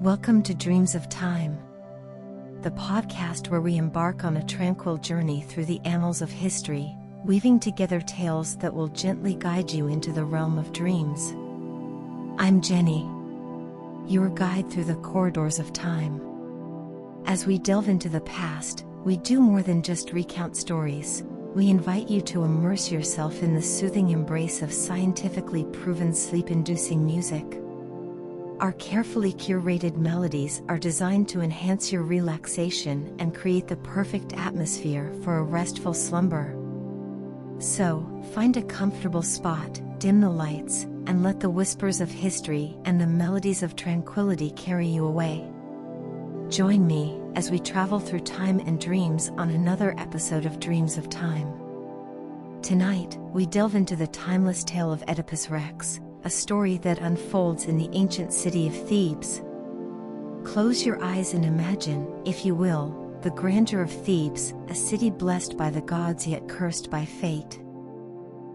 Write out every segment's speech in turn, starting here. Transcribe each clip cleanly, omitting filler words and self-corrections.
Welcome to Dreams of Time, the podcast where we embark on a tranquil journey through the annals of history, weaving together tales that will gently guide you into the realm of dreams. I'm Jenny, your guide through the corridors of time. As we delve into the past, we do more than just recount stories. We invite you to immerse yourself in the soothing embrace of scientifically proven sleep-inducing music. Our carefully curated melodies are designed to enhance your relaxation and create the perfect atmosphere for a restful slumber. So, find a comfortable spot, dim the lights, and let the whispers of history and the melodies of tranquility carry you away. Join me as we travel through time and dreams on another episode of Dreams of Time. Tonight, we delve into the timeless tale of Oedipus Rex, a story that unfolds in the ancient city of Thebes. Close your eyes and imagine, if you will, the grandeur of Thebes, a city blessed by the gods yet cursed by fate.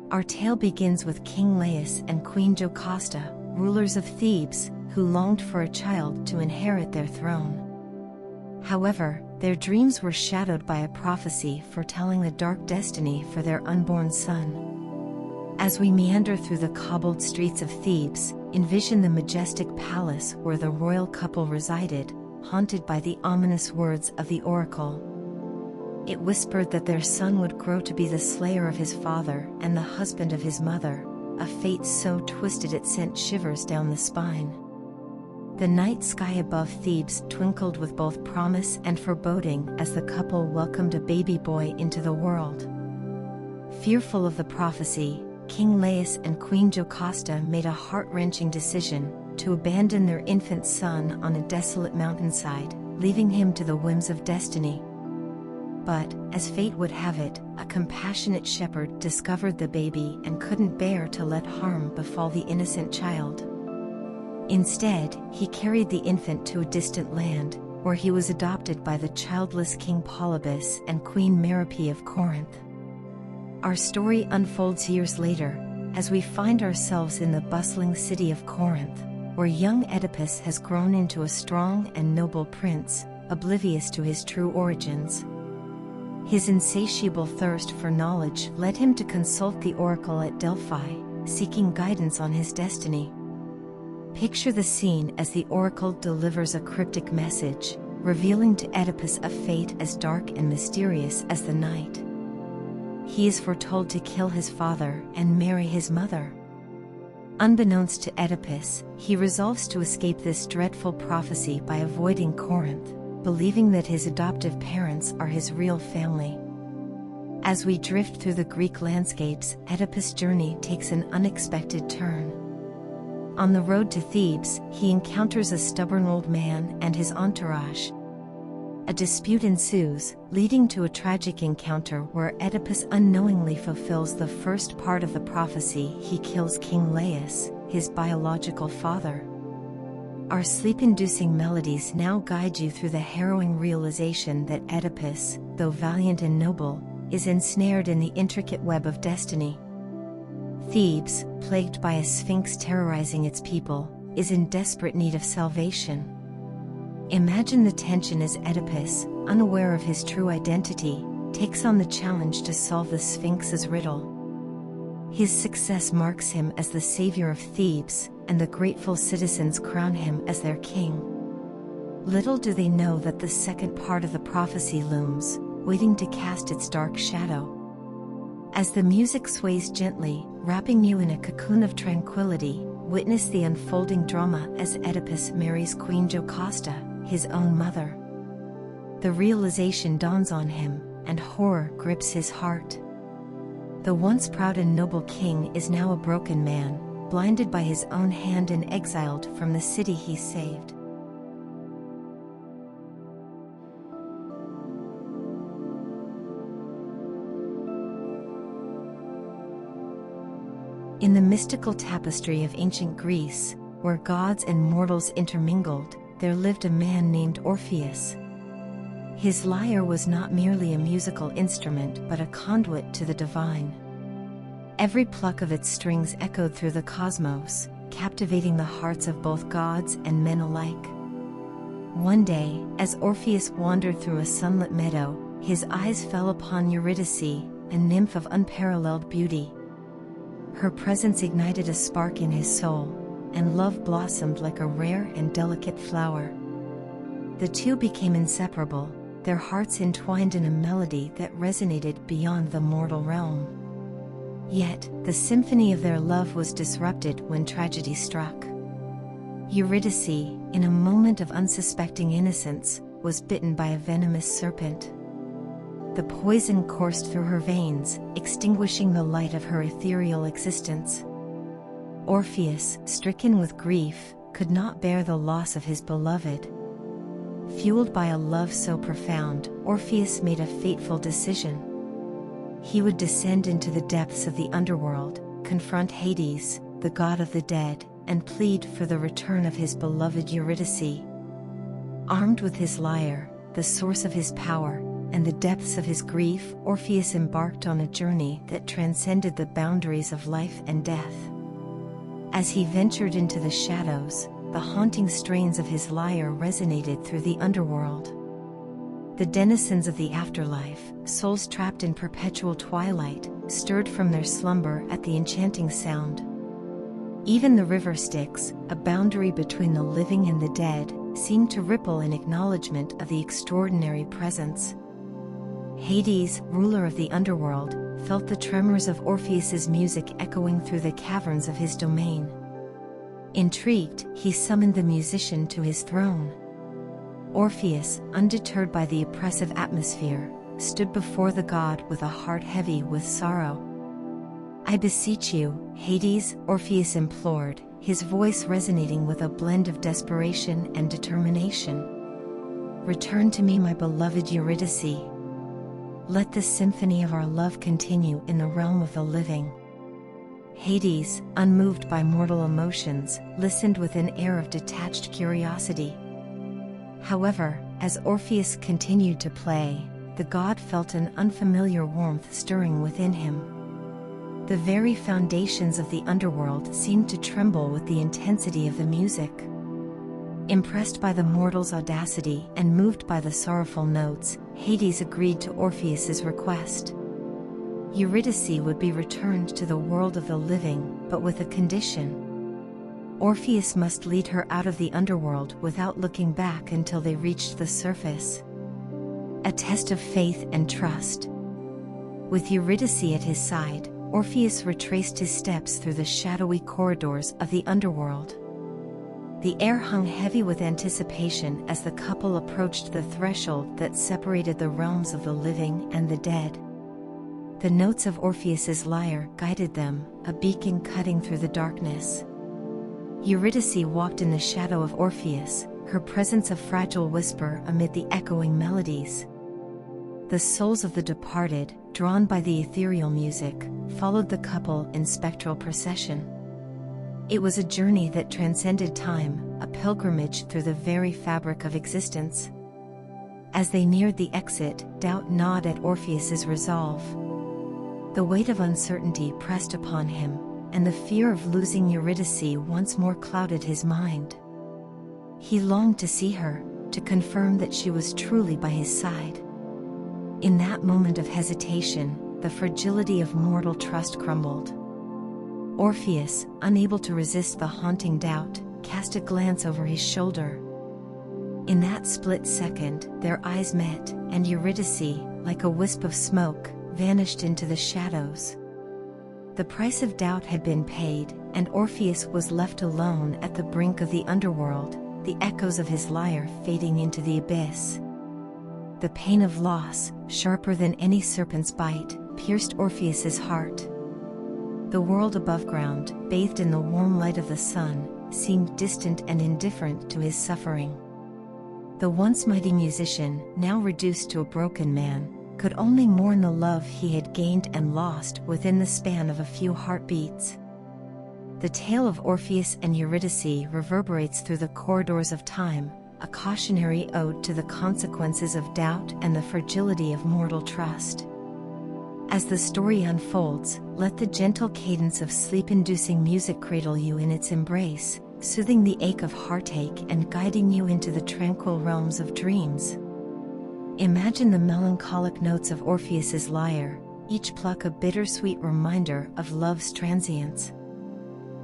Our tale begins with King Laius and Queen Jocasta, rulers of Thebes, who longed for a child to inherit their throne. However, their dreams were shadowed by a prophecy foretelling the dark destiny for their unborn son. As we meander through the cobbled streets of Thebes, envision the majestic palace where the royal couple resided, haunted by the ominous words of the oracle. It whispered that their son would grow to be the slayer of his father and the husband of his mother, a fate so twisted it sent shivers down the spine. The night sky above Thebes twinkled with both promise and foreboding as the couple welcomed a baby boy into the world. Fearful of the prophecy, King Laius and Queen Jocasta made a heart-wrenching decision to abandon their infant son on a desolate mountainside, leaving him to the whims of destiny. But, as fate would have it, a compassionate shepherd discovered the baby and couldn't bear to let harm befall the innocent child. Instead, he carried the infant to a distant land, where he was adopted by the childless King Polybus and Queen Merope of Corinth. Our story unfolds years later, as we find ourselves in the bustling city of Corinth, where young Oedipus has grown into a strong and noble prince, oblivious to his true origins. His insatiable thirst for knowledge led him to consult the oracle at Delphi, seeking guidance on his destiny. Picture the scene as the oracle delivers a cryptic message, revealing to Oedipus a fate as dark and mysterious as the night. He is foretold to kill his father and marry his mother. Unbeknownst to Oedipus, he resolves to escape this dreadful prophecy by avoiding Corinth, believing that his adoptive parents are his real family. As we drift through the Greek landscapes, Oedipus' journey takes an unexpected turn. On the road to Thebes, he encounters a stubborn old man and his entourage. A dispute ensues, leading to a tragic encounter where Oedipus unknowingly fulfills the first part of the prophecy. He kills King Laius, his biological father. Our sleep-inducing melodies now guide you through the harrowing realization that Oedipus, though valiant and noble, is ensnared in the intricate web of destiny. Thebes, plagued by a sphinx terrorizing its people, is in desperate need of salvation. Imagine the tension as Oedipus, unaware of his true identity, takes on the challenge to solve the Sphinx's riddle. His success marks him as the savior of Thebes, and the grateful citizens crown him as their king. Little do they know that the second part of the prophecy looms, waiting to cast its dark shadow. As the music sways gently, wrapping you in a cocoon of tranquility, witness the unfolding drama as Oedipus marries Queen Jocasta, his own mother. The realization dawns on him, and horror grips his heart. The once proud and noble king is now a broken man, blinded by his own hand and exiled from the city he saved. In the mystical tapestry of ancient Greece, where gods and mortals intermingled, there lived a man named Orpheus. His lyre was not merely a musical instrument but a conduit to the divine. Every pluck of its strings echoed through the cosmos, captivating the hearts of both gods and men alike. One day, as Orpheus wandered through a sunlit meadow, his eyes fell upon Eurydice, a nymph of unparalleled beauty. Her presence ignited a spark in his soul, and love blossomed like a rare and delicate flower. The two became inseparable, their hearts entwined in a melody that resonated beyond the mortal realm. Yet, the symphony of their love was disrupted when tragedy struck. Eurydice, in a moment of unsuspecting innocence, was bitten by a venomous serpent. The poison coursed through her veins, extinguishing the light of her ethereal existence. Orpheus, stricken with grief, could not bear the loss of his beloved. Fueled by a love so profound, Orpheus made a fateful decision. He would descend into the depths of the underworld, confront Hades, the god of the dead, and plead for the return of his beloved Eurydice. Armed with his lyre, the source of his power, and the depths of his grief, Orpheus embarked on a journey that transcended the boundaries of life and death. As he ventured into the shadows, the haunting strains of his lyre resonated through the underworld. The denizens of the afterlife, souls trapped in perpetual twilight, stirred from their slumber at the enchanting sound. Even the river Styx, a boundary between the living and the dead, seemed to ripple in acknowledgement of the extraordinary presence. Hades, ruler of the underworld, felt the tremors of Orpheus's music echoing through the caverns of his domain. Intrigued, he summoned the musician to his throne. Orpheus, undeterred by the oppressive atmosphere, stood before the god with a heart heavy with sorrow. "I beseech you, Hades," Orpheus implored, his voice resonating with a blend of desperation and determination. "Return to me, my beloved Eurydice. Let the symphony of our love continue in the realm of the living." Hades, unmoved by mortal emotions, listened with an air of detached curiosity. However, as Orpheus continued to play, the god felt an unfamiliar warmth stirring within him. The very foundations of the underworld seemed to tremble with the intensity of the music. Impressed by the mortal's audacity and moved by the sorrowful notes, Hades agreed to Orpheus's request. Eurydice would be returned to the world of the living, but with a condition. Orpheus must lead her out of the underworld without looking back until they reached the surface. A test of faith and trust. With Eurydice at his side, Orpheus retraced his steps through the shadowy corridors of the underworld. The air hung heavy with anticipation as the couple approached the threshold that separated the realms of the living and the dead. The notes of Orpheus's lyre guided them, a beacon cutting through the darkness. Eurydice walked in the shadow of Orpheus, her presence a fragile whisper amid the echoing melodies. The souls of the departed, drawn by the ethereal music, followed the couple in spectral procession. It was a journey that transcended time, a pilgrimage through the very fabric of existence. As they neared the exit, doubt gnawed at Orpheus's resolve. The weight of uncertainty pressed upon him, and the fear of losing Eurydice once more clouded his mind. He longed to see her, to confirm that she was truly by his side. In that moment of hesitation, the fragility of mortal trust crumbled. Orpheus, unable to resist the haunting doubt, cast a glance over his shoulder. In that split second, their eyes met, and Eurydice, like a wisp of smoke, vanished into the shadows. The price of doubt had been paid, and Orpheus was left alone at the brink of the underworld, the echoes of his lyre fading into the abyss. The pain of loss, sharper than any serpent's bite, pierced Orpheus's heart. The world above ground, bathed in the warm light of the sun, seemed distant and indifferent to his suffering. The once mighty musician, now reduced to a broken man, could only mourn the love he had gained and lost within the span of a few heartbeats. The tale of Orpheus and Eurydice reverberates through the corridors of time, a cautionary ode to the consequences of doubt and the fragility of mortal trust. As the story unfolds, let the gentle cadence of sleep-inducing music cradle you in its embrace, soothing the ache of heartache and guiding you into the tranquil realms of dreams. Imagine the melancholic notes of Orpheus's lyre, each pluck a bittersweet reminder of love's transience.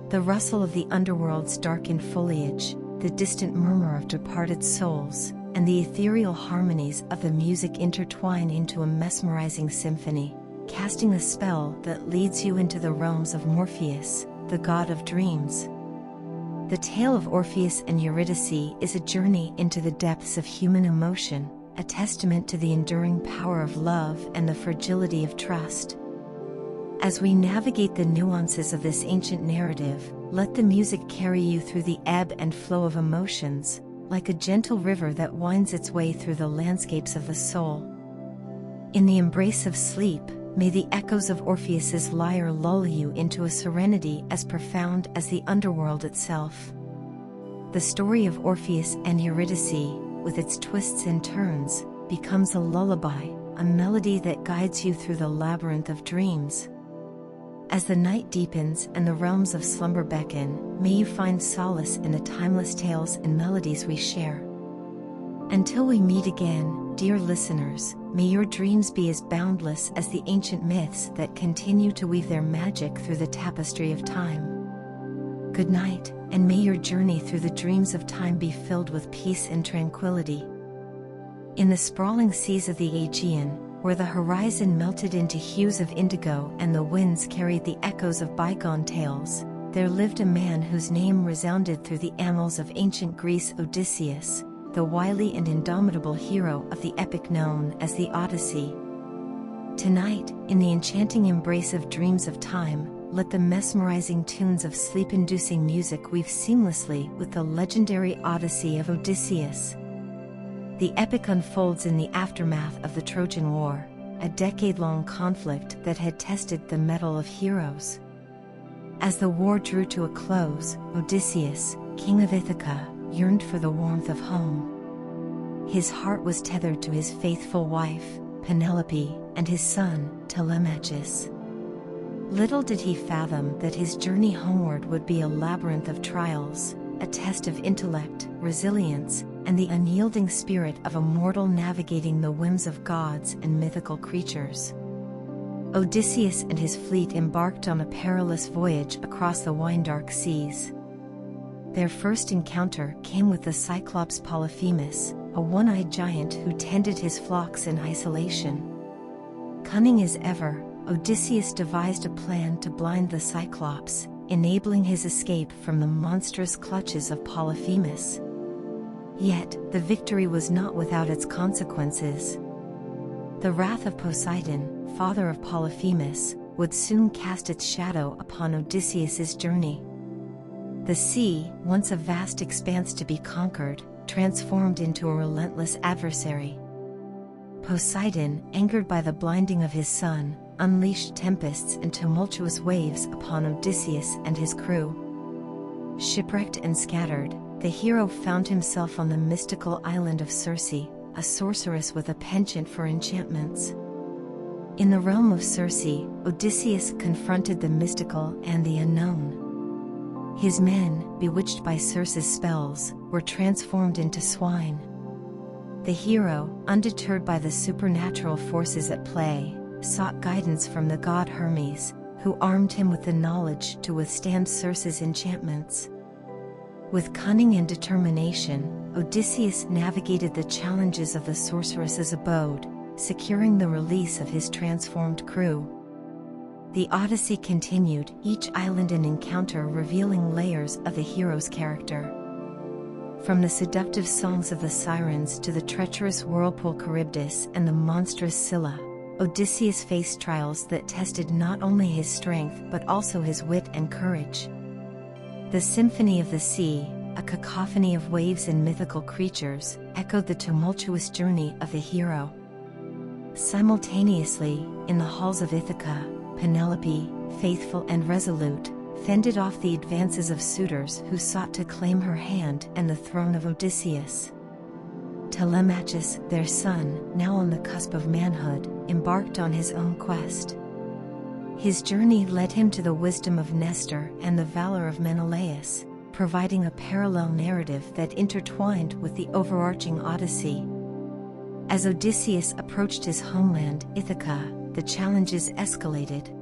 The rustle of the underworld's darkened foliage, the distant murmur of departed souls, and the ethereal harmonies of the music intertwine into a mesmerizing symphony, casting a spell that leads you into the realms of Morpheus, the god of dreams. The tale of Orpheus and Eurydice is a journey into the depths of human emotion, a testament to the enduring power of love and the fragility of trust. As we navigate the nuances of this ancient narrative, let the music carry you through the ebb and flow of emotions, like a gentle river that winds its way through the landscapes of the soul. In the embrace of sleep, may the echoes of Orpheus's lyre lull you into a serenity as profound as the underworld itself. The story of Orpheus and Eurydice, with its twists and turns, becomes a lullaby, a melody that guides you through the labyrinth of dreams. As the night deepens and the realms of slumber beckon, may you find solace in the timeless tales and melodies we share. Until we meet again, dear listeners, may your dreams be as boundless as the ancient myths that continue to weave their magic through the tapestry of time. Good night, and may your journey through the dreams of time be filled with peace and tranquility. In the sprawling seas of the Aegean, where the horizon melted into hues of indigo and the winds carried the echoes of bygone tales, there lived a man whose name resounded through the annals of ancient Greece: Odysseus, the wily and indomitable hero of the epic known as the Odyssey. Tonight, in the enchanting embrace of dreams of time, let the mesmerizing tunes of sleep-inducing music weave seamlessly with the legendary Odyssey of Odysseus. The epic unfolds in the aftermath of the Trojan War, a decade-long conflict that had tested the mettle of heroes. As the war drew to a close, Odysseus, king of Ithaca, yearned for the warmth of home. His heart was tethered to his faithful wife, Penelope, and his son, Telemachus. Little did he fathom that his journey homeward would be a labyrinth of trials, a test of intellect, resilience, and the unyielding spirit of a mortal navigating the whims of gods and mythical creatures. Odysseus and his fleet embarked on a perilous voyage across the wine-dark seas. Their first encounter came with the Cyclops Polyphemus, a one-eyed giant who tended his flocks in isolation. Cunning as ever, Odysseus devised a plan to blind the Cyclops, enabling his escape from the monstrous clutches of Polyphemus. Yet, the victory was not without its consequences. The wrath of Poseidon, father of Polyphemus, would soon cast its shadow upon Odysseus's journey. The sea, once a vast expanse to be conquered, transformed into a relentless adversary. Poseidon, angered by the blinding of his son, unleashed tempests and tumultuous waves upon Odysseus and his crew. Shipwrecked and scattered, the hero found himself on the mystical island of Circe, a sorceress with a penchant for enchantments. In the realm of Circe, Odysseus confronted the mystical and the unknown. His men, bewitched by Circe's spells, were transformed into swine. The hero, undeterred by the supernatural forces at play, sought guidance from the god Hermes, who armed him with the knowledge to withstand Circe's enchantments. With cunning and determination, Odysseus navigated the challenges of the sorceress's abode, securing the release of his transformed crew. The Odyssey continued, each island and encounter revealing layers of the hero's character. From the seductive songs of the sirens to the treacherous whirlpool Charybdis and the monstrous Scylla, Odysseus faced trials that tested not only his strength but also his wit and courage. The symphony of the sea, a cacophony of waves and mythical creatures, echoed the tumultuous journey of the hero. Simultaneously, in the halls of Ithaca, Penelope, faithful and resolute, fended off the advances of suitors who sought to claim her hand and the throne of Odysseus. Telemachus, their son, now on the cusp of manhood, embarked on his own quest. His journey led him to the wisdom of Nestor and the valor of Menelaus, providing a parallel narrative that intertwined with the overarching Odyssey. As Odysseus approached his homeland, Ithaca, the challenges escalated.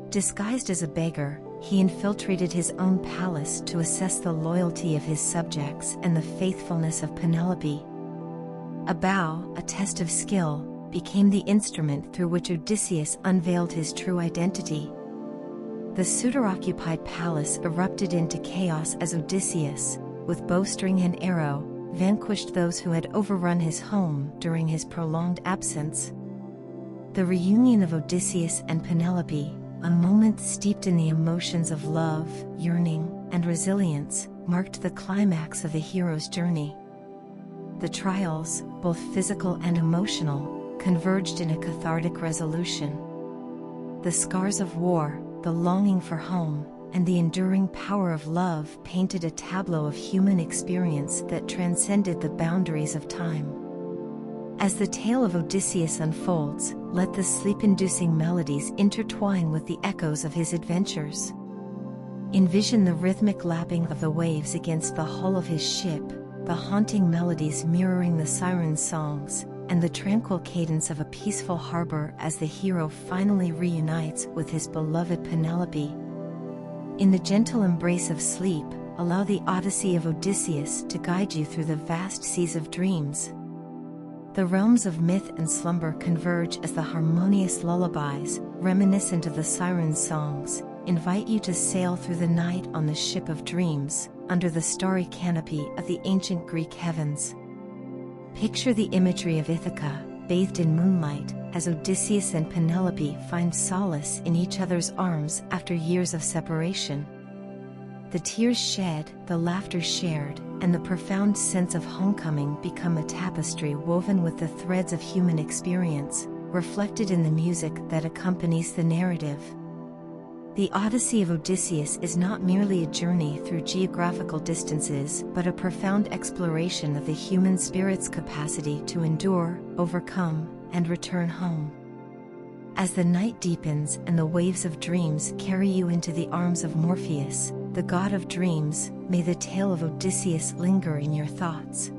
Disguised as a beggar, he infiltrated his own palace to assess the loyalty of his subjects and the faithfulness of Penelope. A bow, a test of skill, became the instrument through which Odysseus unveiled his true identity. The suitor-occupied palace erupted into chaos as Odysseus, with bowstring and arrow, vanquished those who had overrun his home during his prolonged absence. The reunion of Odysseus and Penelope, a moment steeped in the emotions of love, yearning, and resilience, marked the climax of the hero's journey. The trials, both physical and emotional, converged in a cathartic resolution. The scars of war, the longing for home, and the enduring power of love painted a tableau of human experience that transcended the boundaries of time. As the tale of Odysseus unfolds, let the sleep-inducing melodies intertwine with the echoes of his adventures. Envision the rhythmic lapping of the waves against the hull of his ship, the haunting melodies mirroring the siren's songs, and the tranquil cadence of a peaceful harbor as the hero finally reunites with his beloved Penelope. In the gentle embrace of sleep, allow the Odyssey of Odysseus to guide you through the vast seas of dreams. The realms of myth and slumber converge as the harmonious lullabies, reminiscent of the siren's songs, invite you to sail through the night on the ship of dreams, under the starry canopy of the ancient Greek heavens. Picture the imagery of Ithaca, bathed in moonlight, as Odysseus and Penelope find solace in each other's arms after years of separation. The tears shed, the laughter shared, and the profound sense of homecoming become a tapestry woven with the threads of human experience, reflected in the music that accompanies the narrative. The Odyssey of Odysseus is not merely a journey through geographical distances, but a profound exploration of the human spirit's capacity to endure, overcome, and return home. As the night deepens and the waves of dreams carry you into the arms of Morpheus, the god of dreams, may the tale of Odysseus linger in your thoughts.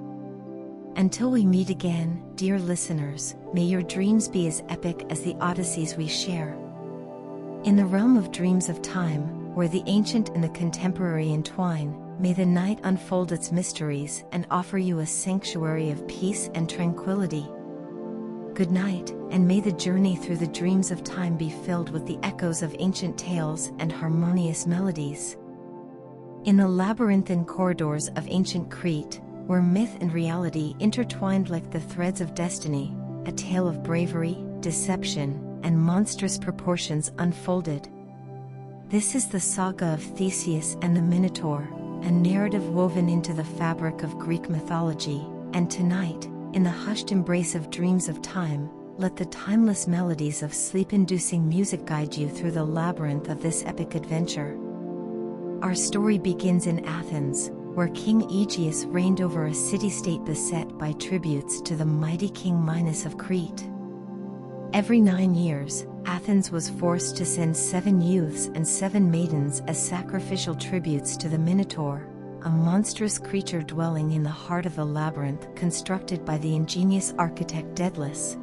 Until we meet again, dear listeners, may your dreams be as epic as the Odysseys we share. In the realm of dreams of time, where the ancient and the contemporary entwine, may the night unfold its mysteries and offer you a sanctuary of peace and tranquility. Good night, and may the journey through the dreams of time be filled with the echoes of ancient tales and harmonious melodies. In the labyrinthine corridors of ancient Crete, where myth and reality intertwined like the threads of destiny, a tale of bravery, deception, and monstrous proportions unfolded. This is the saga of Theseus and the Minotaur, a narrative woven into the fabric of Greek mythology, and tonight, in the hushed embrace of dreams of time, let the timeless melodies of sleep-inducing music guide you through the labyrinth of this epic adventure. Our story begins in Athens, where King Aegeus reigned over a city-state beset by tributes to the mighty King Minos of Crete. Every 9 years, Athens was forced to send 7 youths and 7 maidens as sacrificial tributes to the Minotaur, a monstrous creature dwelling in the heart of the labyrinth constructed by the ingenious architect Daedalus.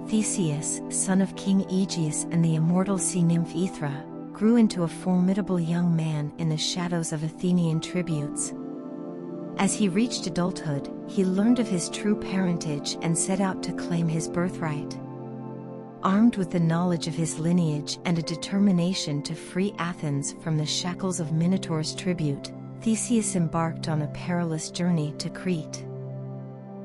Theseus, son of King Aegeus and the immortal sea nymph Aethra, grew into a formidable young man in the shadows of Athenian tributes. As he reached adulthood, he learned of his true parentage and set out to claim his birthright. Armed with the knowledge of his lineage and a determination to free Athens from the shackles of Minotaur's tribute, Theseus embarked on a perilous journey to Crete.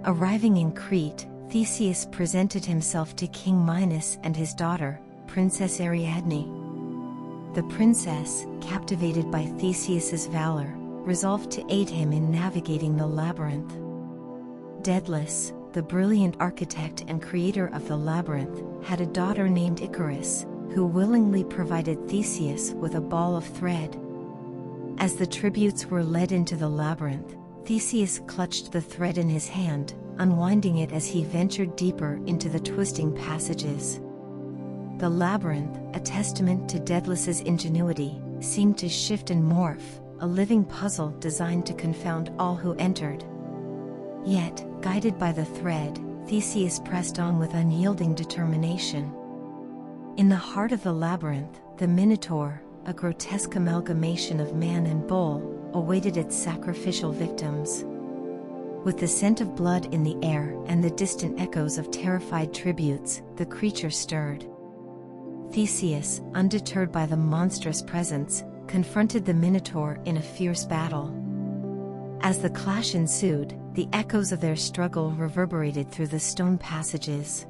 Arriving in Crete, Theseus presented himself to King Minos and his daughter, Princess Ariadne. The princess, captivated by Theseus's valor, resolved to aid him in navigating the labyrinth. Daedalus, the brilliant architect and creator of the labyrinth, had a daughter named Icarus, who willingly provided Theseus with a ball of thread. As the tributes were led into the labyrinth, Theseus clutched the thread in his hand, unwinding it as he ventured deeper into the twisting passages. The labyrinth, a testament to Daedalus's ingenuity, seemed to shift and morph, a living puzzle designed to confound all who entered. Yet, guided by the thread, Theseus pressed on with unyielding determination. In the heart of the labyrinth, the Minotaur, a grotesque amalgamation of man and bull, awaited its sacrificial victims. With the scent of blood in the air and the distant echoes of terrified tributes, the creature stirred. Theseus, undeterred by the monstrous presence, confronted the Minotaur in a fierce battle. As the clash ensued, the echoes of their struggle reverberated through the stone passages.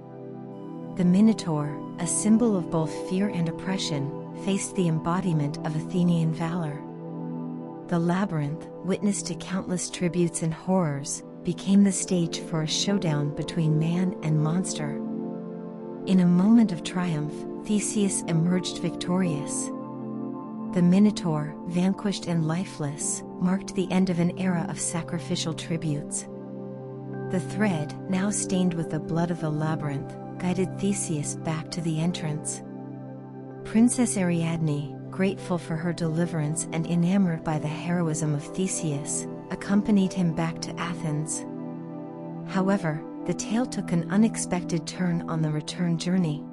The Minotaur, a symbol of both fear and oppression, faced the embodiment of Athenian valor. The labyrinth, witness to countless tributes and horrors, became the stage for a showdown between man and monster. In a moment of triumph, Theseus emerged victorious. The Minotaur, vanquished and lifeless, marked the end of an era of sacrificial tributes. The thread, now stained with the blood of the labyrinth, guided Theseus back to the entrance. Princess Ariadne, grateful for her deliverance and enamored by the heroism of Theseus, accompanied him back to Athens. However, the tale took an unexpected turn on the return journey.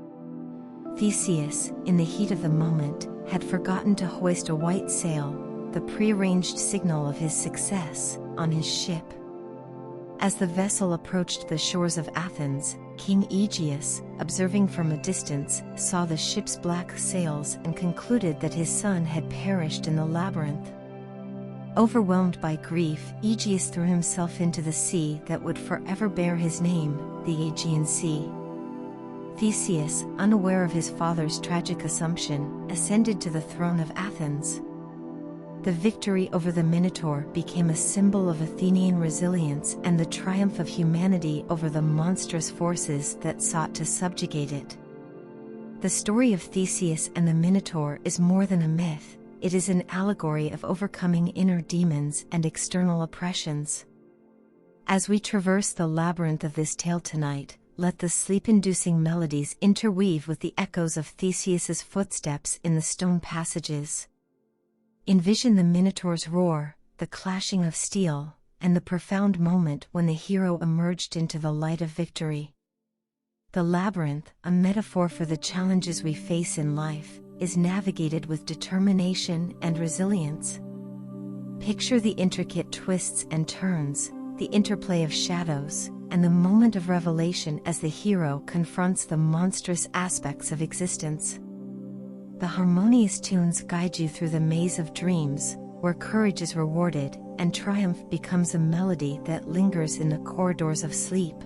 Theseus, in the heat of the moment, had forgotten to hoist a white sail, the prearranged signal of his success, on his ship. As the vessel approached the shores of Athens, King Aegeus, observing from a distance, saw the ship's black sails and concluded that his son had perished in the labyrinth. Overwhelmed by grief, Aegeus threw himself into the sea that would forever bear his name, the Aegean Sea. Theseus, unaware of his father's tragic assumption, ascended to the throne of Athens. The victory over the Minotaur became a symbol of Athenian resilience and the triumph of humanity over the monstrous forces that sought to subjugate it. The story of Theseus and the Minotaur is more than a myth, it is an allegory of overcoming inner demons and external oppressions. As we traverse the labyrinth of this tale tonight, let the sleep-inducing melodies interweave with the echoes of Theseus's footsteps in the stone passages. Envision the Minotaur's roar, the clashing of steel, and the profound moment when the hero emerged into the light of victory. The labyrinth, a metaphor for the challenges we face in life, is navigated with determination and resilience. Picture the intricate twists and turns, the interplay of shadows, and the moment of revelation as the hero confronts the monstrous aspects of existence. The harmonious tunes guide you through the maze of dreams, where courage is rewarded, and triumph becomes a melody that lingers in the corridors of sleep.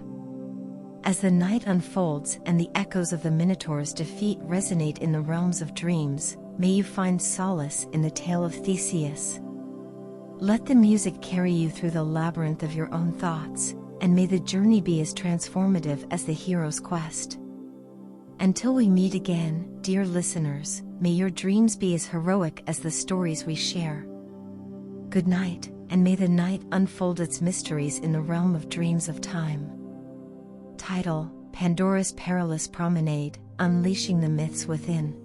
As the night unfolds and the echoes of the Minotaur's defeat resonate in the realms of dreams, may you find solace in the tale of Theseus. Let the music carry you through the labyrinth of your own thoughts, and may the journey be as transformative as the hero's quest. Until we meet again, dear listeners, may your dreams be as heroic as the stories we share. Good night, and may the night unfold its mysteries in the realm of dreams of time. Title: Pandora's Perilous Promenade, Unleashing the Myths Within.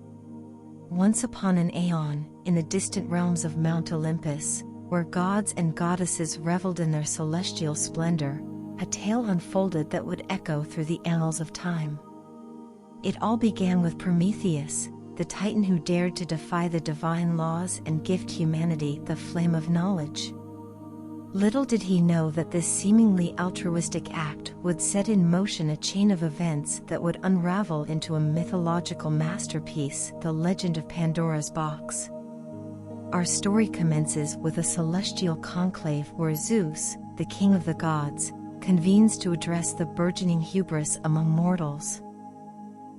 Once upon an aeon, in the distant realms of Mount Olympus, where gods and goddesses reveled in their celestial splendor, a tale unfolded that would echo through the annals of time. It all began with Prometheus, the titan who dared to defy the divine laws and gift humanity the flame of knowledge. Little did he know that this seemingly altruistic act would set in motion a chain of events that would unravel into a mythological masterpiece, the legend of Pandora's box. Our story commences with a celestial conclave where Zeus, the king of the gods, convenes to address the burgeoning hubris among mortals.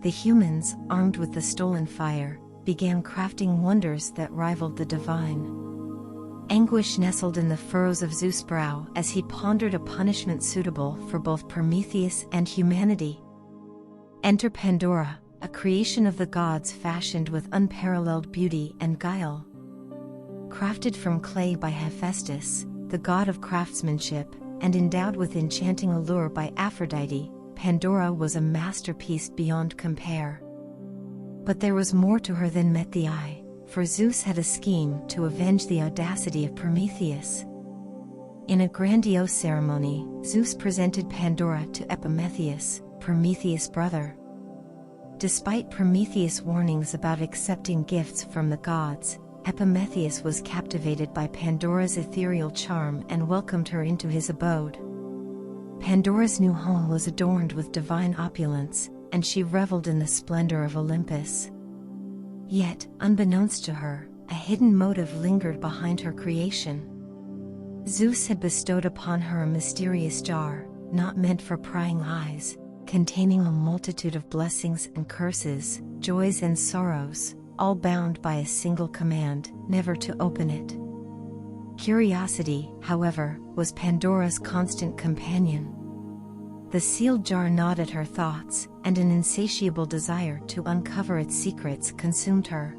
The humans, armed with the stolen fire, began crafting wonders that rivaled the divine. Anguish nestled in the furrows of Zeus' brow as he pondered a punishment suitable for both Prometheus and humanity. Enter Pandora, a creation of the gods fashioned with unparalleled beauty and guile. Crafted from clay by Hephaestus, the god of craftsmanship, and endowed with enchanting allure by Aphrodite, Pandora was a masterpiece beyond compare. But there was more to her than met the eye, for Zeus had a scheme to avenge the audacity of Prometheus. In a grandiose ceremony, Zeus presented Pandora to Epimetheus, Prometheus' brother. Despite Prometheus' warnings about accepting gifts from the gods, Epimetheus was captivated by Pandora's ethereal charm and welcomed her into his abode. Pandora's new home was adorned with divine opulence, and she reveled in the splendor of Olympus. Yet, unbeknownst to her, a hidden motive lingered behind her creation. Zeus had bestowed upon her a mysterious jar, not meant for prying eyes, containing a multitude of blessings and curses, joys and sorrows, all bound by a single command, never to open it. Curiosity, however, was Pandora's constant companion. The sealed jar gnawed at her thoughts, and an insatiable desire to uncover its secrets consumed her.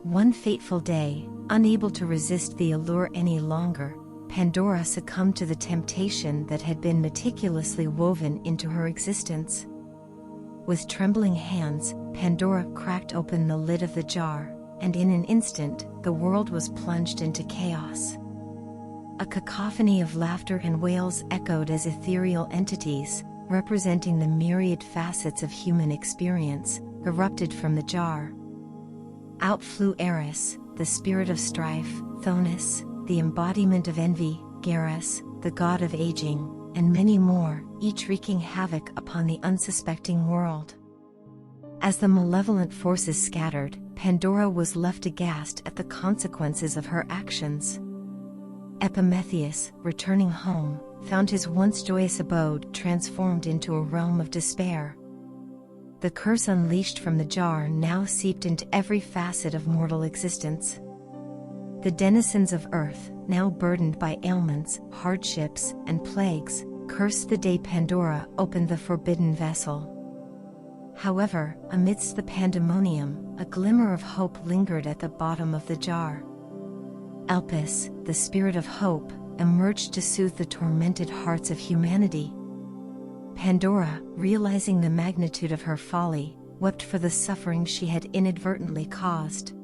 One fateful day, unable to resist the allure any longer, Pandora succumbed to the temptation that had been meticulously woven into her existence. With trembling hands, Pandora cracked open the lid of the jar, and in an instant, the world was plunged into chaos. A cacophony of laughter and wails echoed as ethereal entities, representing the myriad facets of human experience, erupted from the jar. Out flew Eris, the spirit of strife, Thonis, the embodiment of envy, Geras, the god of aging, and many more, each wreaking havoc upon the unsuspecting world. As the malevolent forces scattered, Pandora was left aghast at the consequences of her actions. Epimetheus, returning home, found his once joyous abode transformed into a realm of despair. The curse unleashed from the jar now seeped into every facet of mortal existence. The denizens of Earth, now burdened by ailments, hardships, and plagues, cursed the day Pandora opened the forbidden vessel. However, amidst the pandemonium, a glimmer of hope lingered at the bottom of the jar. Elpis, the spirit of hope, emerged to soothe the tormented hearts of humanity. Pandora, realizing the magnitude of her folly, wept for the suffering she had inadvertently caused.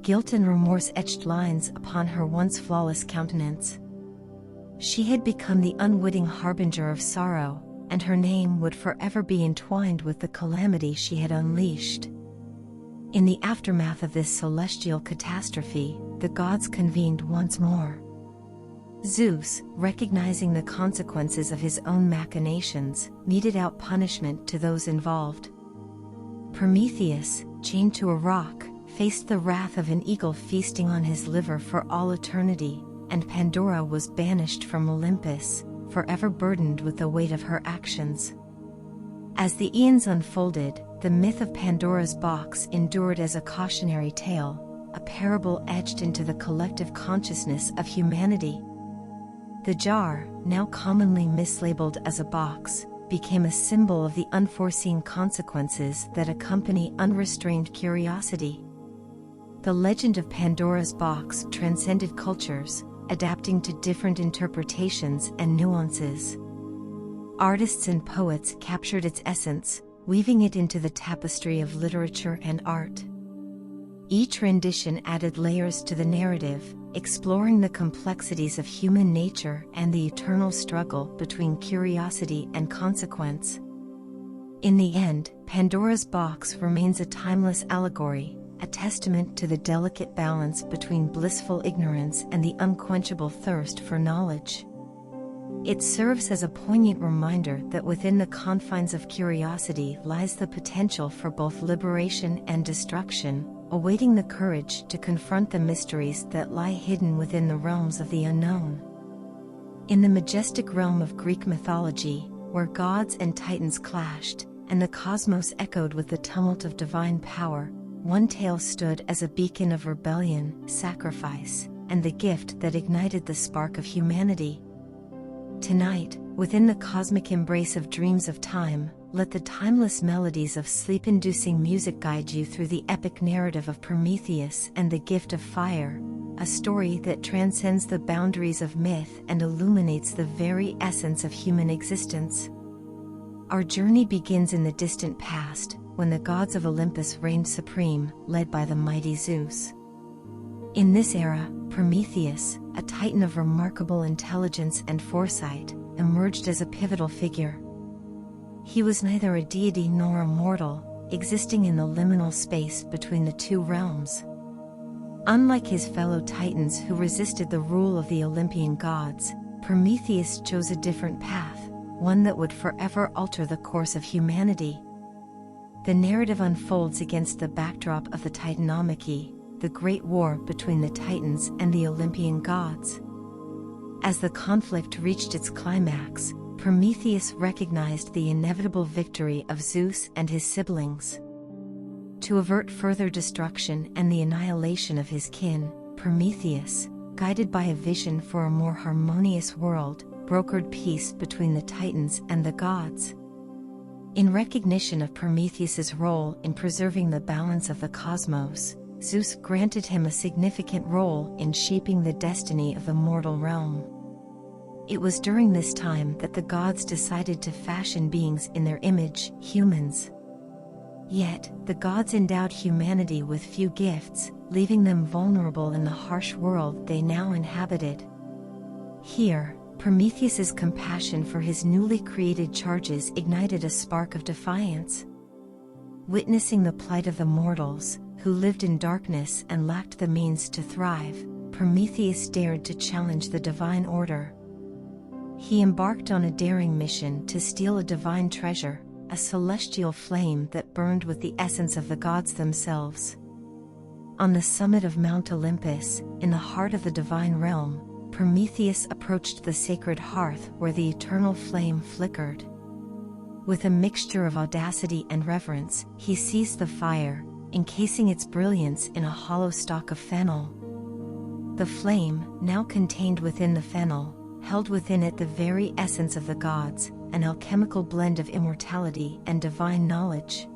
Guilt and remorse etched lines upon her once flawless countenance. She had become the unwitting harbinger of sorrow, and her name would forever be entwined with the calamity she had unleashed. In the aftermath of this celestial catastrophe, the gods convened once more. Zeus, recognizing the consequences of his own machinations, meted out punishment to those involved. Prometheus, chained to a rock, faced the wrath of an eagle feasting on his liver for all eternity, and Pandora was banished from Olympus, forever burdened with the weight of her actions. As the eons unfolded, the myth of Pandora's box endured as a cautionary tale, a parable etched into the collective consciousness of humanity. The jar, now commonly mislabeled as a box, became a symbol of the unforeseen consequences that accompany unrestrained curiosity. The legend of Pandora's box transcended cultures, adapting to different interpretations and nuances. Artists and poets captured its essence, weaving it into the tapestry of literature and art. Each rendition added layers to the narrative, exploring the complexities of human nature and the eternal struggle between curiosity and consequence. In the end, Pandora's box remains a timeless allegory, a testament to the delicate balance between blissful ignorance and the unquenchable thirst for knowledge. It serves as a poignant reminder that within the confines of curiosity lies the potential for both liberation and destruction, awaiting the courage to confront the mysteries that lie hidden within the realms of the unknown. In the majestic realm of Greek mythology, where gods and titans clashed, and the cosmos echoed with the tumult of divine power, one tale stood as a beacon of rebellion, sacrifice, and the gift that ignited the spark of humanity. Tonight, within the cosmic embrace of dreams of time, let the timeless melodies of sleep-inducing music guide you through the epic narrative of Prometheus and the gift of fire, a story that transcends the boundaries of myth and illuminates the very essence of human existence. Our journey begins in the distant past, when the gods of Olympus reigned supreme, led by the mighty Zeus. In this era, Prometheus, a titan of remarkable intelligence and foresight, emerged as a pivotal figure. He was neither a deity nor a mortal, existing in the liminal space between the two realms. Unlike his fellow titans who resisted the rule of the Olympian gods, Prometheus chose a different path, one that would forever alter the course of humanity. The narrative unfolds against the backdrop of the Titanomachy, the great war between the Titans and the Olympian gods. As the conflict reached its climax, Prometheus recognized the inevitable victory of Zeus and his siblings. To avert further destruction and the annihilation of his kin, Prometheus, guided by a vision for a more harmonious world, brokered peace between the Titans and the gods. In recognition of Prometheus's role in preserving the balance of the cosmos, Zeus granted him a significant role in shaping the destiny of the mortal realm. It was during this time that the gods decided to fashion beings in their image, humans. Yet, the gods endowed humanity with few gifts, leaving them vulnerable in the harsh world they now inhabited. Here, Prometheus's compassion for his newly created charges ignited a spark of defiance. Witnessing the plight of the mortals, who lived in darkness and lacked the means to thrive, Prometheus dared to challenge the divine order. He embarked on a daring mission to steal a divine treasure, a celestial flame that burned with the essence of the gods themselves. On the summit of Mount Olympus, in the heart of the divine realm, Prometheus approached the sacred hearth where the eternal flame flickered. With a mixture of audacity and reverence, he seized the fire, encasing its brilliance in a hollow stalk of fennel. The flame, now contained within the fennel, held within it the very essence of the gods, an alchemical blend of immortality and divine knowledge.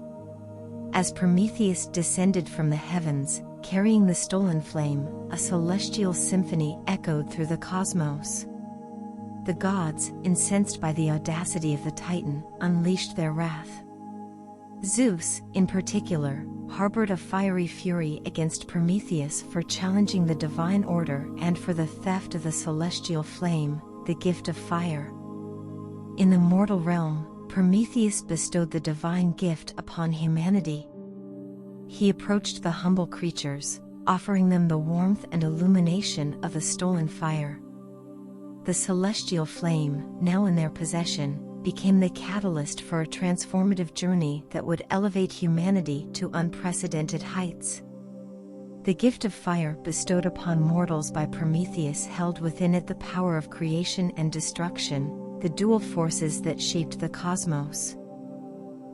As Prometheus descended from the heavens, carrying the stolen flame, a celestial symphony echoed through the cosmos. The gods, incensed by the audacity of the Titan, unleashed their wrath. Zeus, in particular, harbored a fiery fury against Prometheus for challenging the divine order and for the theft of the celestial flame, the gift of fire. In the mortal realm, Prometheus bestowed the divine gift upon humanity. He approached the humble creatures, offering them the warmth and illumination of the stolen fire. The celestial flame, now in their possession, became the catalyst for a transformative journey that would elevate humanity to unprecedented heights. The gift of fire bestowed upon mortals by Prometheus held within it the power of creation and destruction, the dual forces that shaped the cosmos.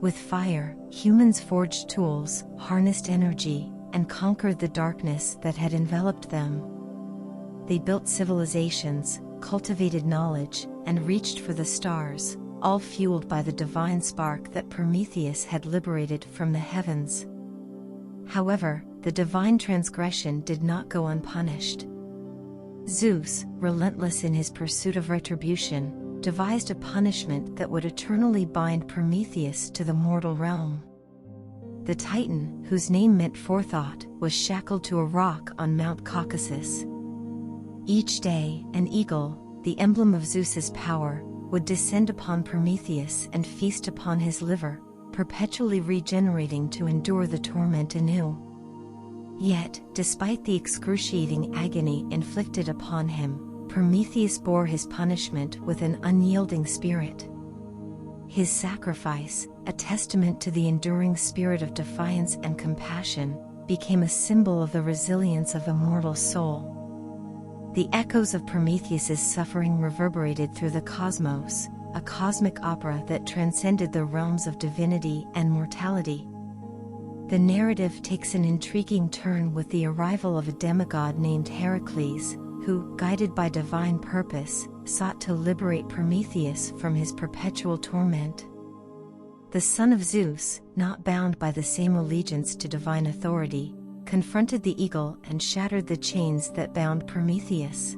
With fire, humans forged tools, harnessed energy, and conquered the darkness that had enveloped them. They built civilizations, cultivated knowledge, and reached for the stars, all fueled by the divine spark that Prometheus had liberated from the heavens. However, the divine transgression did not go unpunished. Zeus, relentless in his pursuit of retribution, devised a punishment that would eternally bind Prometheus to the mortal realm. The Titan, whose name meant forethought, was shackled to a rock on Mount Caucasus. Each day, an eagle, the emblem of Zeus's power, would descend upon Prometheus and feast upon his liver, perpetually regenerating to endure the torment anew. Yet, despite the excruciating agony inflicted upon him, Prometheus bore his punishment with an unyielding spirit. His sacrifice, a testament to the enduring spirit of defiance and compassion, became a symbol of the resilience of the mortal soul. The echoes of Prometheus's suffering reverberated through the cosmos, a cosmic opera that transcended the realms of divinity and mortality. The narrative takes an intriguing turn with the arrival of a demigod named Heracles, who, guided by divine purpose, sought to liberate Prometheus from his perpetual torment. The son of Zeus, not bound by the same allegiance to divine authority, confronted the eagle and shattered the chains that bound Prometheus.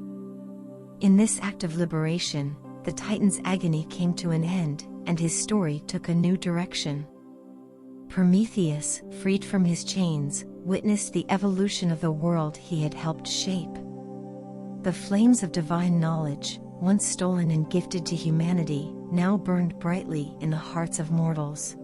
In this act of liberation, the Titan's agony came to an end, and his story took a new direction. Prometheus, freed from his chains, witnessed the evolution of the world he had helped shape. The flames of divine knowledge, once stolen and gifted to humanity, now burned brightly in the hearts of mortals.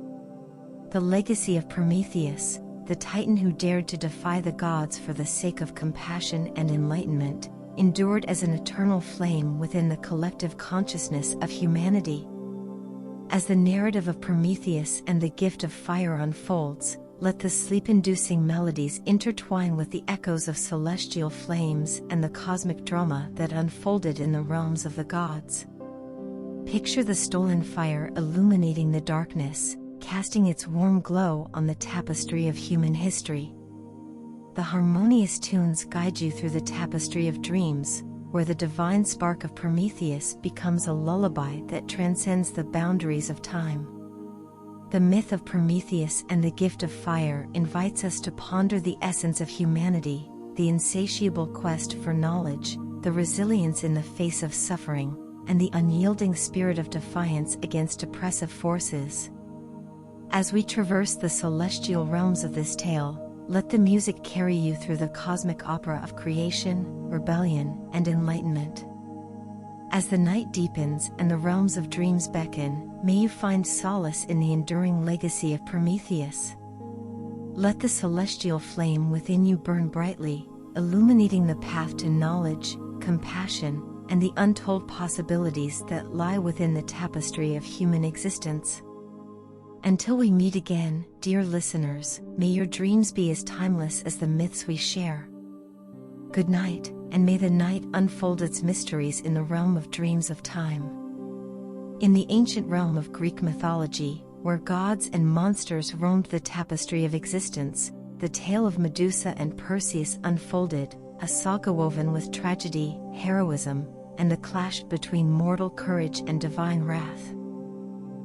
The legacy of Prometheus, the titan who dared to defy the gods for the sake of compassion and enlightenment, endured as an eternal flame within the collective consciousness of humanity. As the narrative of Prometheus and the gift of fire unfolds, let the sleep-inducing melodies intertwine with the echoes of celestial flames and the cosmic drama that unfolded in the realms of the gods. Picture the stolen fire illuminating the darkness, casting its warm glow on the tapestry of human history. The harmonious tunes guide you through the tapestry of dreams, where the divine spark of Prometheus becomes a lullaby that transcends the boundaries of time. The myth of Prometheus and the gift of fire invites us to ponder the essence of humanity, the insatiable quest for knowledge, the resilience in the face of suffering, and the unyielding spirit of defiance against oppressive forces. As we traverse the celestial realms of this tale, let the music carry you through the cosmic opera of creation, rebellion, and enlightenment. As the night deepens and the realms of dreams beckon, may you find solace in the enduring legacy of Prometheus. Let the celestial flame within you burn brightly, illuminating the path to knowledge, compassion, and the untold possibilities that lie within the tapestry of human existence. Until we meet again, dear listeners, may your dreams be as timeless as the myths we share. Good night, and may the night unfold its mysteries in the realm of dreams of time. In the ancient realm of Greek mythology, where gods and monsters roamed the tapestry of existence, the tale of Medusa and Perseus unfolded, a saga woven with tragedy, heroism, and the clash between mortal courage and divine wrath.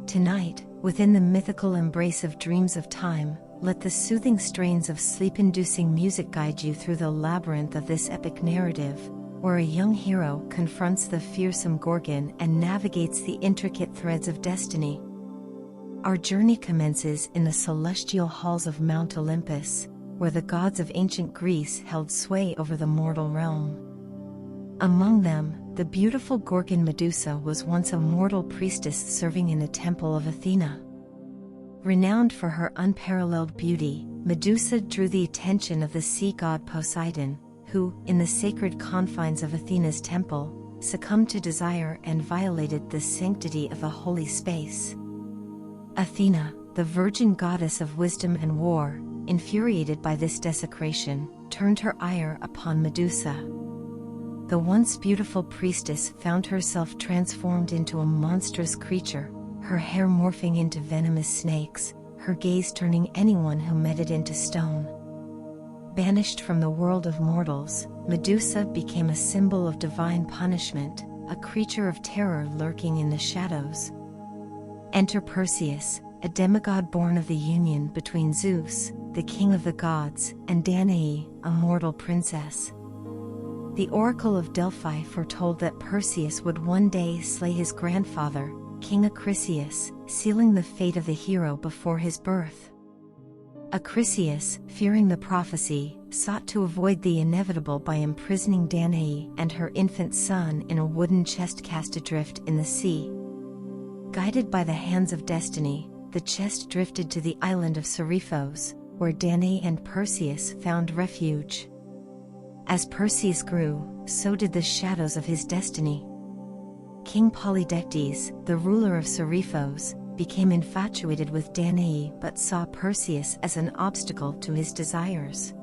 Tonight, within the mythical embrace of dreams of time, let the soothing strains of sleep-inducing music guide you through the labyrinth of this epic narrative, where a young hero confronts the fearsome Gorgon and navigates the intricate threads of destiny. Our journey commences in the celestial halls of Mount Olympus, where the gods of ancient Greece held sway over the mortal realm. Among them, the beautiful Gorgon Medusa was once a mortal priestess serving in the temple of Athena. Renowned for her unparalleled beauty, Medusa drew the attention of the sea god Poseidon, who, in the sacred confines of Athena's temple, succumbed to desire and violated the sanctity of the holy space. Athena, the virgin goddess of wisdom and war, infuriated by this desecration, turned her ire upon Medusa. The once beautiful priestess found herself transformed into a monstrous creature, her hair morphing into venomous snakes, her gaze turning anyone who met it into stone. Banished from the world of mortals, Medusa became a symbol of divine punishment, a creature of terror lurking in the shadows. Enter Perseus, a demigod born of the union between Zeus, the king of the gods, and Danae, a mortal princess. The oracle of Delphi foretold that Perseus would one day slay his grandfather, King Acrisius, sealing the fate of the hero before his birth. Acrisius, fearing the prophecy, sought to avoid the inevitable by imprisoning Danae and her infant son in a wooden chest cast adrift in the sea. Guided by the hands of destiny, the chest drifted to the island of Seriphos, where Danae and Perseus found refuge. As Perseus grew, so did the shadows of his destiny. King Polydectes, the ruler of Seriphos, became infatuated with Danae but saw Perseus as an obstacle to his desires.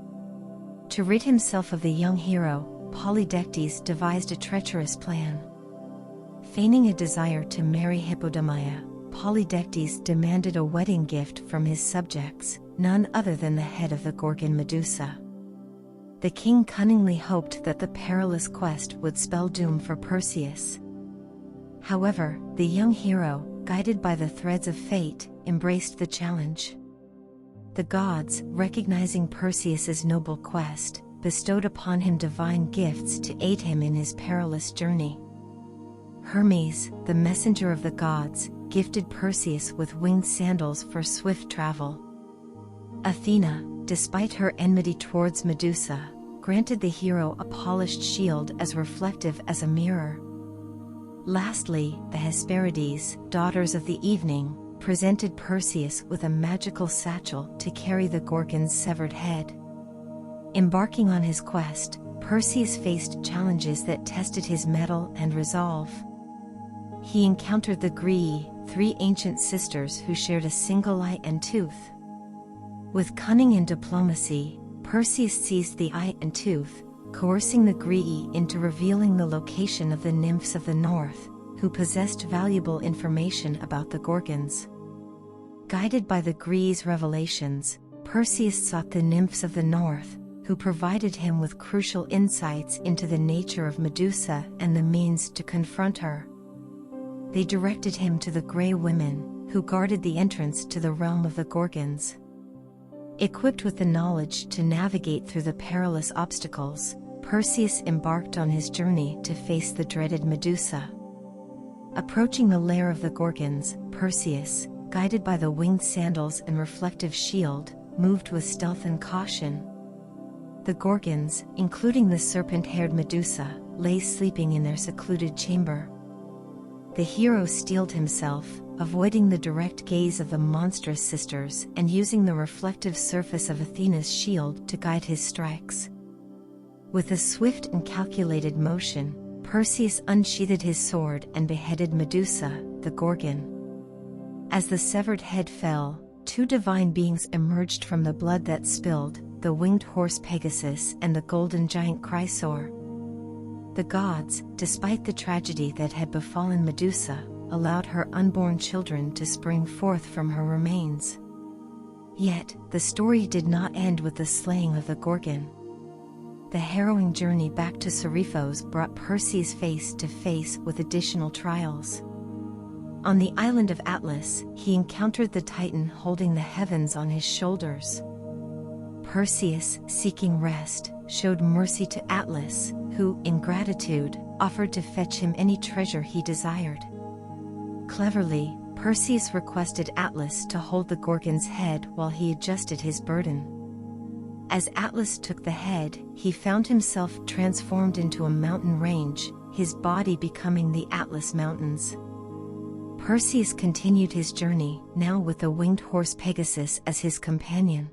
To rid himself of the young hero, Polydectes devised a treacherous plan. Feigning a desire to marry Hippodamia, Polydectes demanded a wedding gift from his subjects, none other than the head of the Gorgon Medusa. The king cunningly hoped that the perilous quest would spell doom for Perseus. However, the young hero, guided by the threads of fate, embraced the challenge. The gods, recognizing Perseus's noble quest, bestowed upon him divine gifts to aid him in his perilous journey. Hermes, the messenger of the gods, gifted Perseus with winged sandals for swift travel. Athena, despite her enmity towards Medusa, granted the hero a polished shield as reflective as a mirror. Lastly, the Hesperides, daughters of the evening, presented Perseus with a magical satchel to carry the Gorgon's severed head. Embarking on his quest, Perseus faced challenges that tested his mettle and resolve. He encountered the Greae, three ancient sisters who shared a single eye and tooth. With cunning and diplomacy, Perseus seized the eye and tooth, coercing the Greae into revealing the location of the nymphs of the north, who possessed valuable information about the Gorgons. Guided by the Greae's revelations, Perseus sought the nymphs of the north, who provided him with crucial insights into the nature of Medusa and the means to confront her. They directed him to the Grey Women, who guarded the entrance to the realm of the Gorgons. Equipped with the knowledge to navigate through the perilous obstacles, Perseus embarked on his journey to face the dreaded Medusa. Approaching the lair of the Gorgons, Perseus, guided by the winged sandals and reflective shield, moved with stealth and caution. The Gorgons, including the serpent-haired Medusa, lay sleeping in their secluded chamber. The hero steeled himself, avoiding the direct gaze of the monstrous sisters and using the reflective surface of Athena's shield to guide his strikes. With a swift and calculated motion, Perseus unsheathed his sword and beheaded Medusa, the Gorgon. As the severed head fell, two divine beings emerged from the blood that spilled, the winged horse Pegasus and the golden giant Chrysaor. The gods, despite the tragedy that had befallen Medusa, allowed her unborn children to spring forth from her remains. Yet, the story did not end with the slaying of the Gorgon. The harrowing journey back to Seriphos brought Perseus face to face with additional trials. On the island of Atlas, he encountered the Titan holding the heavens on his shoulders. Perseus, seeking rest, showed mercy to Atlas, who, in gratitude, offered to fetch him any treasure he desired. Cleverly, Perseus requested Atlas to hold the Gorgon's head while he adjusted his burden. As Atlas took the head, he found himself transformed into a mountain range, his body becoming the Atlas Mountains. Perseus continued his journey, now with the winged horse Pegasus as his companion.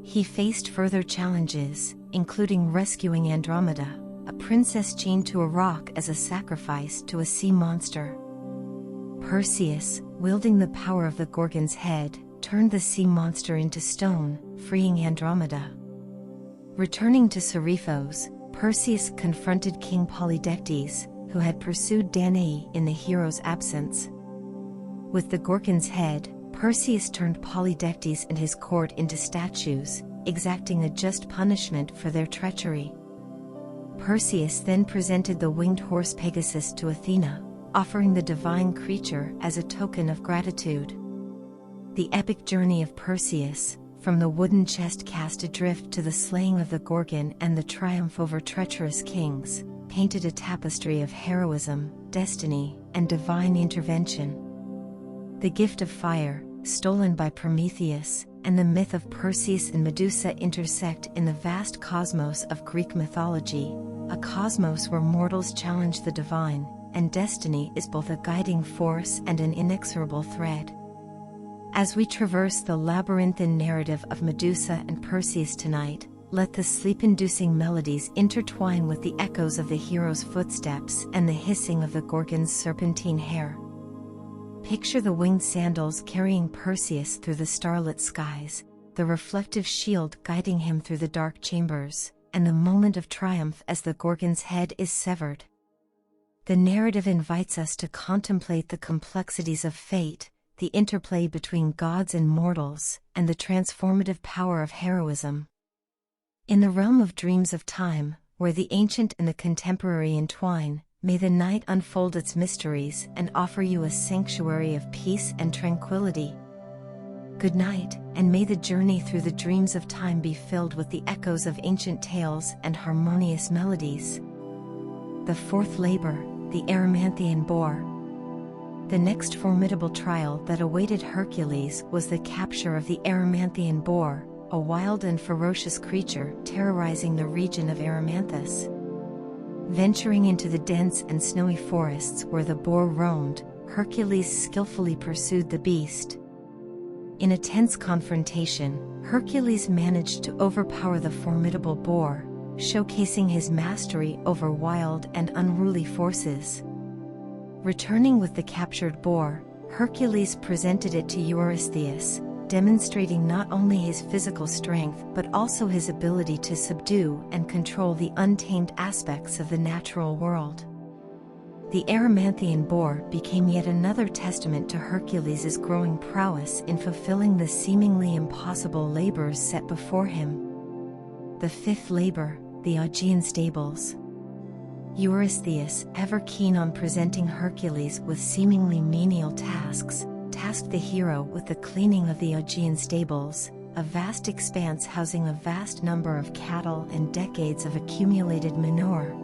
He faced further challenges, including rescuing Andromeda, a princess chained to a rock as a sacrifice to a sea monster. Perseus, wielding the power of the Gorgon's head, turned the sea monster into stone, freeing Andromeda. Returning to Seriphos, Perseus confronted King Polydectes, who had pursued Danae in the hero's absence. With the Gorgon's head, Perseus turned Polydectes and his court into statues, exacting a just punishment for their treachery. Perseus then presented the winged horse Pegasus to Athena, offering the divine creature as a token of gratitude. The epic journey of Perseus, from the wooden chest cast adrift to the slaying of the Gorgon and the triumph over treacherous kings, painted a tapestry of heroism, destiny, and divine intervention. The gift of fire, stolen by Prometheus, and the myth of Perseus and Medusa intersect in the vast cosmos of Greek mythology, a cosmos where mortals challenge the divine, and destiny is both a guiding force and an inexorable thread. As we traverse the labyrinthine narrative of Medusa and Perseus tonight, let the sleep-inducing melodies intertwine with the echoes of the hero's footsteps and the hissing of the Gorgon's serpentine hair. Picture the winged sandals carrying Perseus through the starlit skies, the reflective shield guiding him through the dark chambers, and the moment of triumph as the Gorgon's head is severed. The narrative invites us to contemplate the complexities of fate, the interplay between gods and mortals, and the transformative power of heroism. In the realm of dreams of time, where the ancient and the contemporary entwine, may the night unfold its mysteries and offer you a sanctuary of peace and tranquility. Good night, and may the journey through the dreams of time be filled with the echoes of ancient tales and harmonious melodies. The fourth labor, the Erymanthian boar. The next formidable trial that awaited Hercules was the capture of the Erymanthian boar, a wild and ferocious creature terrorizing the region of Erymanthus. Venturing into the dense and snowy forests where the boar roamed, Hercules skillfully pursued the beast. In a tense confrontation, Hercules managed to overpower the formidable boar, showcasing his mastery over wild and unruly forces. Returning with the captured boar, Hercules presented it to Eurystheus, demonstrating not only his physical strength but also his ability to subdue and control the untamed aspects of the natural world. The Erymanthian boar became yet another testament to Hercules' growing prowess in fulfilling the seemingly impossible labors set before him. The fifth labor, the Augean stables. Eurystheus, ever keen on presenting Hercules with seemingly menial tasks, tasked the hero with the cleaning of the Augean stables, a vast expanse housing a vast number of cattle and decades of accumulated manure.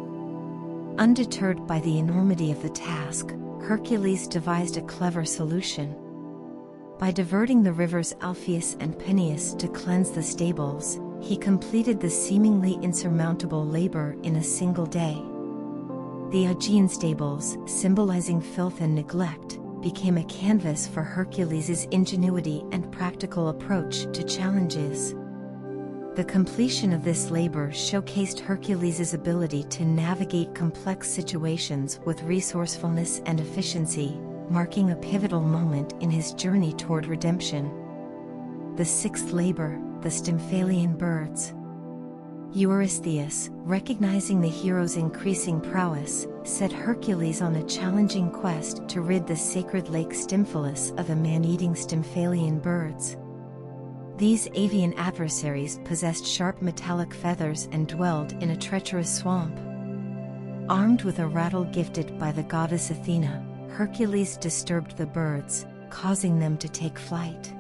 Undeterred by the enormity of the task, Hercules devised a clever solution. By diverting the rivers Alpheus and Peneus to cleanse the stables, he completed the seemingly insurmountable labor in a single day. The Augean stables, symbolizing filth and neglect, became a canvas for Hercules' ingenuity and practical approach to challenges. The completion of this labor showcased Hercules' ability to navigate complex situations with resourcefulness and efficiency, marking a pivotal moment in his journey toward redemption. The sixth labor, the Stymphalian birds. Eurystheus, recognizing the hero's increasing prowess, set Hercules on a challenging quest to rid the sacred lake Stymphalus of the man-eating Stymphalian birds. These avian adversaries possessed sharp metallic feathers and dwelled in a treacherous swamp. Armed with a rattle gifted by the goddess Athena, Hercules disturbed the birds, causing them to take flight.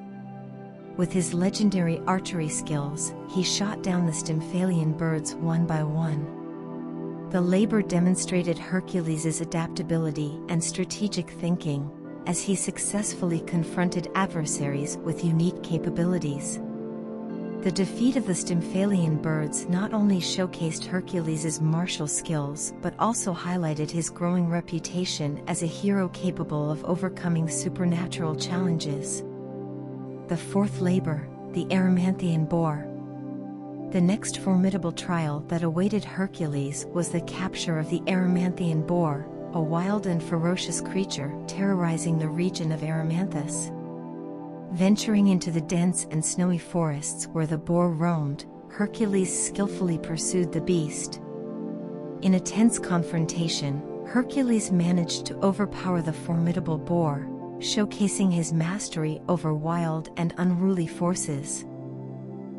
With his legendary archery skills, he shot down the Stymphalian birds one by one. The labor demonstrated Hercules' adaptability and strategic thinking, as he successfully confronted adversaries with unique capabilities. The defeat of the Stymphalian birds not only showcased Hercules' martial skills but also highlighted his growing reputation as a hero capable of overcoming supernatural challenges. The fourth labor, the Erymanthian boar. The next formidable trial that awaited Hercules was the capture of the Erymanthian boar, a wild and ferocious creature terrorizing the region of Erymanthus. Venturing into the dense and snowy forests where the boar roamed, Hercules skillfully pursued the beast. In a tense confrontation, Hercules managed to overpower the formidable boar, showcasing his mastery over wild and unruly forces.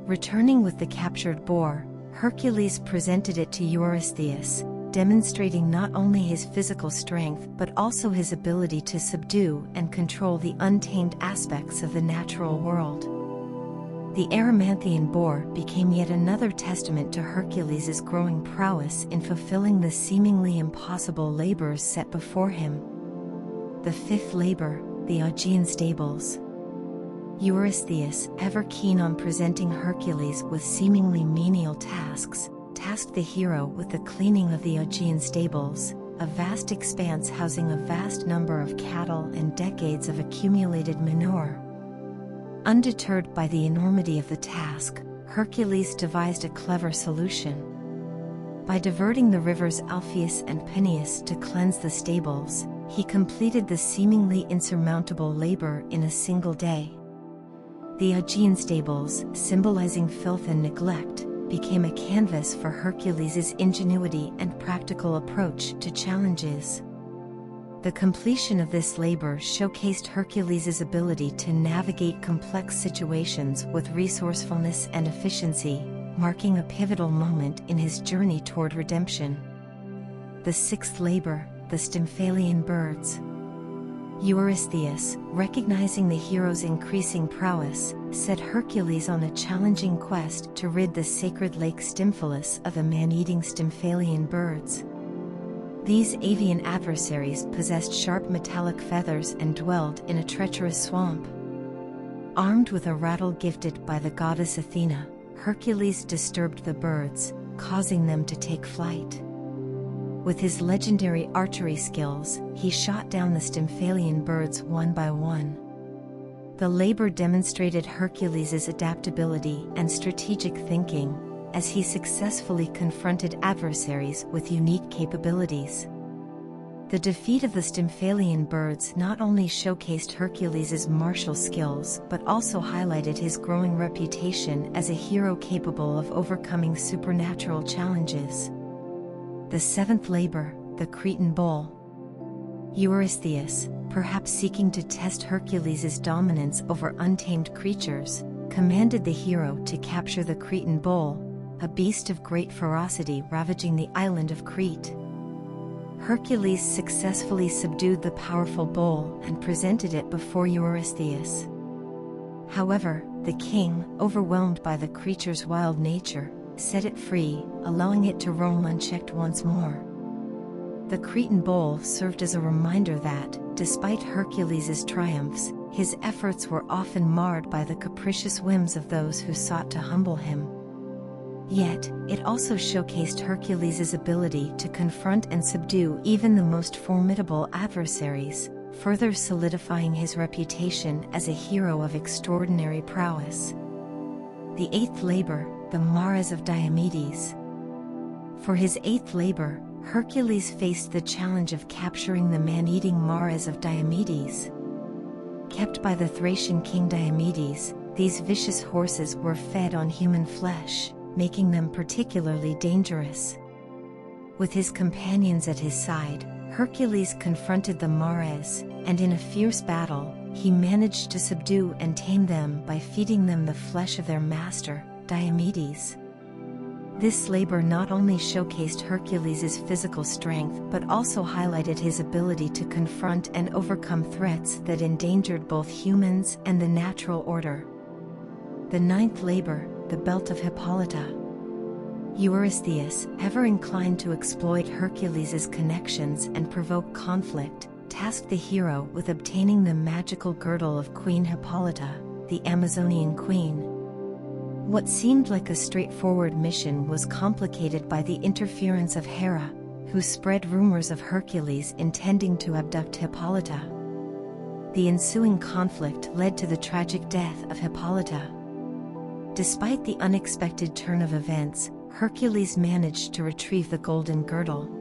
Returning with the captured boar, Hercules presented it to Eurystheus, demonstrating not only his physical strength but also his ability to subdue and control the untamed aspects of the natural world. The Erymanthian boar became yet another testament to Hercules' growing prowess in fulfilling the seemingly impossible labors set before him. The fifth labor, the Augean stables. Eurystheus, ever keen on presenting Hercules with seemingly menial tasks, tasked the hero with the cleaning of the Augean stables, a vast expanse housing a vast number of cattle and decades of accumulated manure. Undeterred by the enormity of the task, Hercules devised a clever solution. By diverting the rivers Alpheus and Peneus to cleanse the stables, he completed the seemingly insurmountable labor in a single day. The Augean stables, symbolizing filth and neglect, became a canvas for Hercules' ingenuity and practical approach to challenges. The completion of this labor showcased Hercules' ability to navigate complex situations with resourcefulness and efficiency, marking a pivotal moment in his journey toward redemption. The sixth labor, the Stymphalian birds. Eurystheus, recognizing the hero's increasing prowess, set Hercules on a challenging quest to rid the sacred lake Stymphalus of the man-eating Stymphalian birds. These avian adversaries possessed sharp metallic feathers and dwelled in a treacherous swamp. Armed with a rattle gifted by the goddess Athena, Hercules disturbed the birds, causing them to take flight. With his legendary archery skills, he shot down the Stymphalian birds one by one. The labor demonstrated Hercules' adaptability and strategic thinking, as he successfully confronted adversaries with unique capabilities. The defeat of the Stymphalian birds not only showcased Hercules' martial skills but also highlighted his growing reputation as a hero capable of overcoming supernatural challenges. The seventh labor, the Cretan bull. Eurystheus, perhaps seeking to test Hercules' dominance over untamed creatures, commanded the hero to capture the Cretan bull, a beast of great ferocity ravaging the island of Crete. Hercules successfully subdued the powerful bull and presented it before Eurystheus. However, the king, overwhelmed by the creature's wild nature, set it free, allowing it to roam unchecked once more. The Cretan bull served as a reminder that, despite Hercules' triumphs, his efforts were often marred by the capricious whims of those who sought to humble him. Yet, it also showcased Hercules' ability to confront and subdue even the most formidable adversaries, further solidifying his reputation as a hero of extraordinary prowess. The eighth labor, the mares of Diomedes. For his eighth labor, Hercules faced the challenge of capturing the man-eating mares of Diomedes. Kept by the Thracian king Diomedes, these vicious horses were fed on human flesh, making them particularly dangerous. With his companions at his side, Hercules confronted the mares, and in a fierce battle, he managed to subdue and tame them by feeding them the flesh of their master, Diomedes. This labor not only showcased Hercules' physical strength but also highlighted his ability to confront and overcome threats that endangered both humans and the natural order. The ninth labor, the belt of Hippolyta. Eurystheus, ever inclined to exploit Hercules' connections and provoke conflict, tasked the hero with obtaining the magical girdle of Queen Hippolyta, the Amazonian queen. What seemed like a straightforward mission was complicated by the interference of Hera, who spread rumors of Hercules intending to abduct Hippolyta. The ensuing conflict led to the tragic death of Hippolyta. Despite the unexpected turn of events, Hercules managed to retrieve the golden girdle.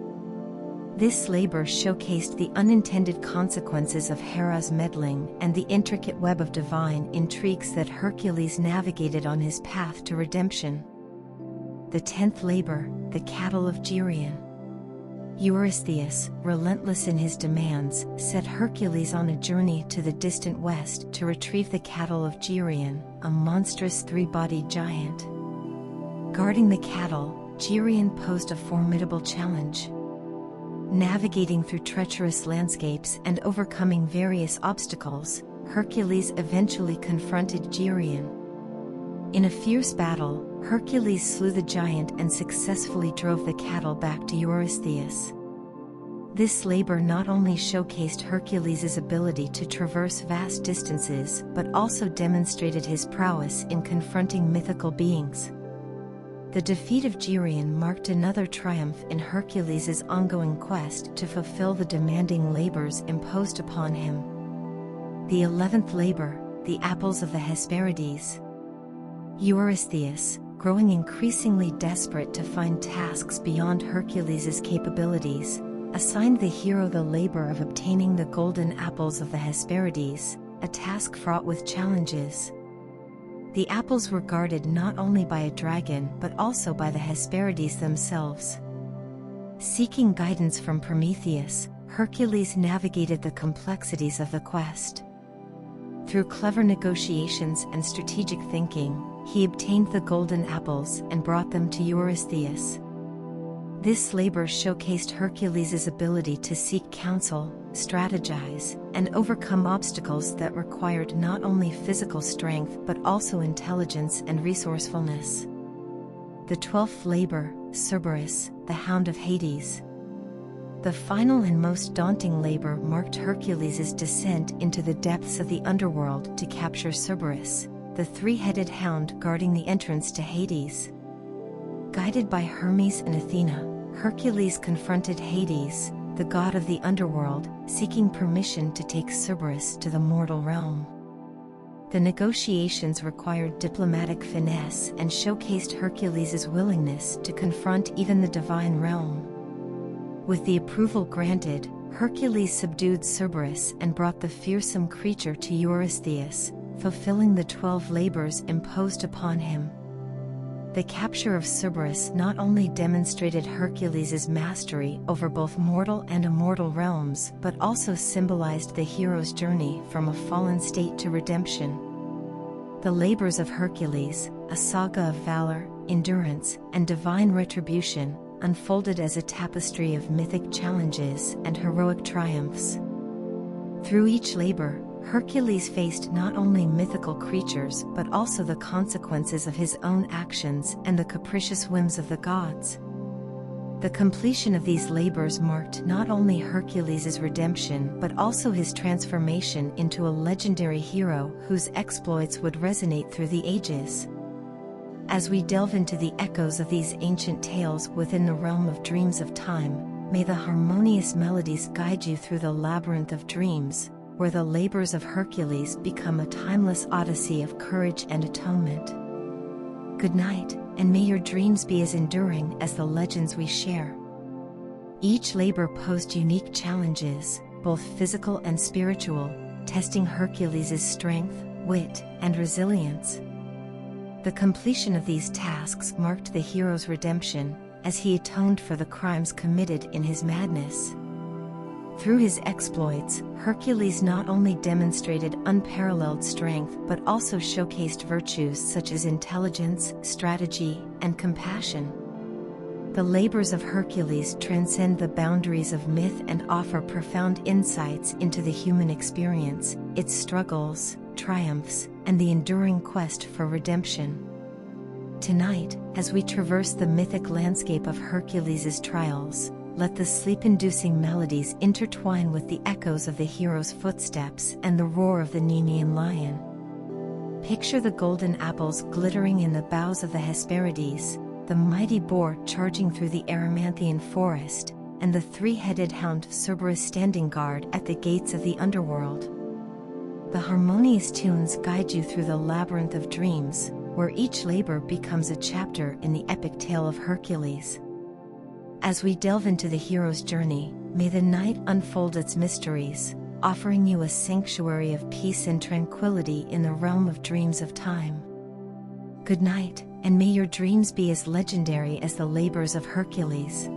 This labor showcased the unintended consequences of Hera's meddling and the intricate web of divine intrigues that Hercules navigated on his path to redemption. The 10th labor, the cattle of Geryon. Eurystheus, relentless in his demands, set Hercules on a journey to the distant west to retrieve the cattle of Geryon, a monstrous three-bodied giant. Guarding the cattle, Geryon posed a formidable challenge. Navigating through treacherous landscapes and overcoming various obstacles, Hercules eventually confronted Geryon. In a fierce battle, Hercules slew the giant and successfully drove the cattle back to Eurystheus. This labor not only showcased Hercules' ability to traverse vast distances but also demonstrated his prowess in confronting mythical beings. The defeat of Geryon marked another triumph in Hercules' ongoing quest to fulfill the demanding labors imposed upon him. The 11th labor, the apples of the Hesperides. Eurystheus, growing increasingly desperate to find tasks beyond Hercules' capabilities, assigned the hero the labor of obtaining the golden apples of the Hesperides, a task fraught with challenges. The apples were guarded not only by a dragon but also by the Hesperides themselves. Seeking guidance from Prometheus, Hercules navigated the complexities of the quest. Through clever negotiations and strategic thinking, he obtained the golden apples and brought them to Eurystheus. This labor showcased Hercules' ability to seek counsel, strategize, and overcome obstacles that required not only physical strength but also intelligence and resourcefulness. The 12th labor, Cerberus, the hound of Hades. The final and most daunting labor marked Hercules' descent into the depths of the underworld to capture Cerberus, the three-headed hound guarding the entrance to Hades. Guided by Hermes and Athena, Hercules confronted Hades, the god of the underworld, seeking permission to take Cerberus to the mortal realm. The negotiations required diplomatic finesse and showcased Hercules' willingness to confront even the divine realm. With the approval granted, Hercules subdued Cerberus and brought the fearsome creature to Eurystheus, fulfilling the 12 labors imposed upon him. The capture of Cerberus not only demonstrated Hercules' mastery over both mortal and immortal realms but also symbolized the hero's journey from a fallen state to redemption. The labors of Hercules, a saga of valor, endurance, and divine retribution, unfolded as a tapestry of mythic challenges and heroic triumphs. Through each labor, Hercules faced not only mythical creatures but also the consequences of his own actions and the capricious whims of the gods. The completion of these labors marked not only Hercules' redemption but also his transformation into a legendary hero whose exploits would resonate through the ages. As we delve into the echoes of these ancient tales within the realm of dreams of time, may the harmonious melodies guide you through the labyrinth of dreams, where the labors of Hercules become a timeless odyssey of courage and atonement. Good night, and may your dreams be as enduring as the legends we share. Each labor posed unique challenges, both physical and spiritual, testing Hercules' strength, wit, and resilience. The completion of these tasks marked the hero's redemption, as he atoned for the crimes committed in his madness. Through his exploits, Hercules not only demonstrated unparalleled strength but also showcased virtues such as intelligence, strategy, and compassion. The labors of Hercules transcend the boundaries of myth and offer profound insights into the human experience, its struggles, triumphs, and the enduring quest for redemption. Tonight, as we traverse the mythic landscape of Hercules' trials, let the sleep-inducing melodies intertwine with the echoes of the hero's footsteps and the roar of the Nemean lion. Picture the golden apples glittering in the boughs of the Hesperides, the mighty boar charging through the Erymanthian forest, and the three-headed hound Cerberus standing guard at the gates of the underworld. The harmonious tunes guide you through the labyrinth of dreams, where each labor becomes a chapter in the epic tale of Hercules. As we delve into the hero's journey, may the night unfold its mysteries, offering you a sanctuary of peace and tranquility in the realm of dreams of time. Good night, and may your dreams be as legendary as the labors of Hercules.